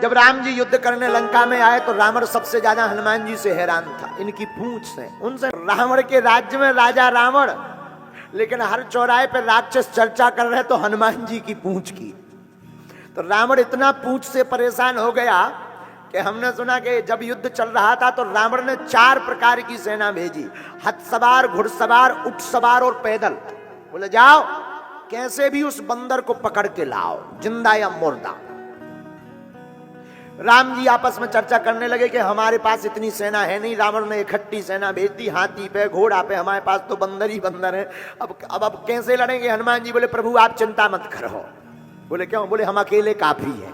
जब राम जी युद्ध करने लंका में आए तो रावण सबसे ज्यादा हनुमान जी से हैरान था, इनकी पूंछ से। उनसे रावण के राज्य में राजा रावण, लेकिन हर चौराहे पर राक्षस चर्चा कर रहे तो हनुमान जी की पूंछ की। तो रावण इतना पूंछ से परेशान हो गया कि हमने सुना कि जब युद्ध चल रहा था तो रावण ने 4 प्रकार की सेना भेजी, हथ सवार, घुड़सवार, ऊंट सवार और पैदल। बोले जाओ कैसे भी उस बंदर को पकड़ के लाओ, जिंदा या मुर्दा। राम जी आपस में चर्चा करने लगे कि हमारे पास इतनी सेना है नहीं। रावण ने इकट्ठी सेना भेज दी, हाथी पे, घोड़ा पे, हमारे पास तो बंदर ही बंदर है। अब कैसे लड़ेंगे? हनुमान जी बोले प्रभु आप चिंता मत करो। बोले क्यों? बोले हम अकेले काफी है।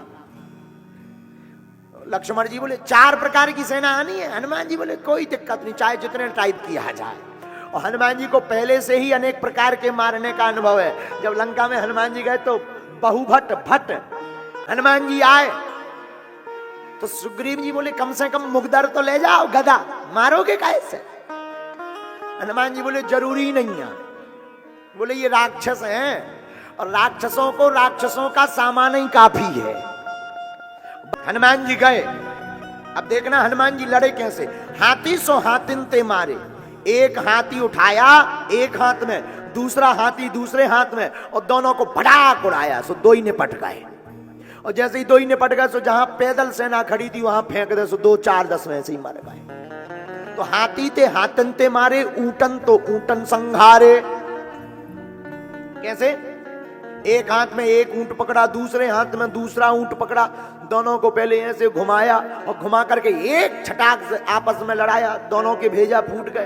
लक्ष्मण जी बोले 4 प्रकार की सेना आनी है। हनुमान जी बोले कोई दिक्कत नहीं, चाहे जितने टाइप किया जाए। और हनुमान जी को पहले से ही अनेक प्रकार के मारने का अनुभव है। जब लंका में हनुमान जी गए तो बहुभट भट्ट हनुमान जी आए तो सुग्रीव जी बोले कम से कम मुगदर तो ले जाओ, गदा मारोगे कैसे? हनुमान जी बोले जरूरी नहीं है। बोले ये राक्षस हैं और राक्षसों को राक्षसों का सामान ही काफी है। हनुमान जी गए। अब देखना हनुमान जी लड़े कैसे। हाथी सो हाथिन ते मारे, एक हाथी उठाया एक हाथ में, दूसरा हाथी दूसरे हाथ में, और दोनों को भड़ाक उड़ाया। सो 2 ही निपट गए। और जैसे ही 2 ही निपट गए सो जहां पैदल सेना खड़ी थी वहां फेंक दे, सो 2 4 10 में से ही मर गए। तो हाथी ते हाथन ते मारे, ऊटन तो ऊटन संघारे। कैसे? एक हाथ में एक ऊंट पकड़ा, दूसरे हाथ में दूसरा ऊंट पकड़ा, दोनों को पहले ऐसे घुमाया और घुमा करके एक छटाक से आपस में लड़ाया, दोनों के भेजा फूट गए।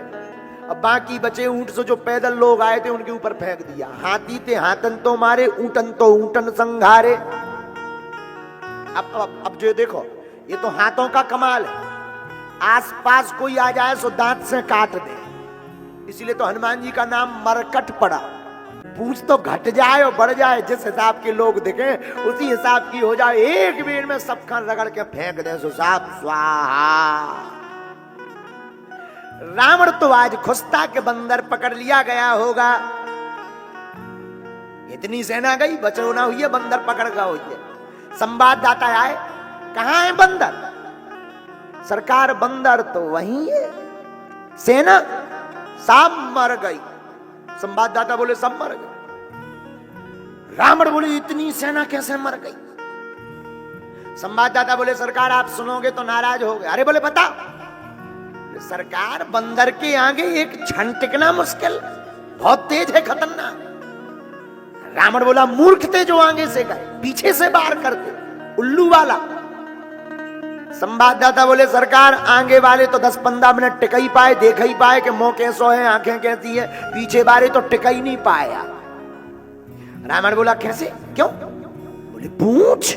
अब बाकी बचे ऊंट से जो पैदल लोग आए थे उनके ऊपर फेंक दिया। हाथी ते हाथन तो मारे, ऊटन तो ऊटन संघारे। अब जो देखो ये तो हाथों का कमाल है। आसपास कोई आ जाए सो दांत से काट दे, इसलिए तो हनुमान जी का नाम मरकट पड़ा। पूछ तो घट जाए और बढ़ जाए, जिस हिसाब के लोग दिखे उसी हिसाब की हो जाए। एक बेर में सब खान रगड़ के फेंक दे सो साफ स्वाहा। रावण तो आज खुश था कि बंदर पकड़ लिया गया होगा। इतनी सेना गई, बचाव ना हुई है, बंदर पकड़ गया हुई है। संवाददाता आए, कहां है बंदर? सरकार बंदर तो वहीं है, सेना सब मर गई। संवाददाता बोले सब मर गए। रावण बोले इतनी सेना कैसे मर गई? संवाददाता बोले सरकार आप सुनोगे तो नाराज होगे। अरे बोले बता। सरकार बंदर के आगे एक क्षण टिकना मुश्किल, बहुत तेज है, खतरनाक। रावण बोला मूर्ख थे जो आगे से गए, पीछे से बाहर करते, उल्लू वाला। संवाददाता बोले सरकार आगे वाले तो 10-15 मिनट टिक ही पाए, देख ही पाए कि मुंह कैसो है, आंखें कैसी है, पीछे वाले तो टिक ही नहीं पाया। रावण बोला कैसे? क्यों? बोले पूंछ,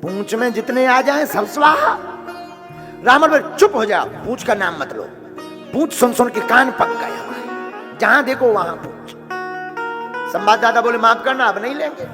पूंछ में जितने आ जाए सब स्वाहा। रावण बोले चुप हो जाओ, पूंछ का नाम मत लो। पूंछ सुन सुन के कान पक गए हमारे, जहां देखो वहां पूंछ। संवाददाता बोले माफ करना अब नहीं लेंगे।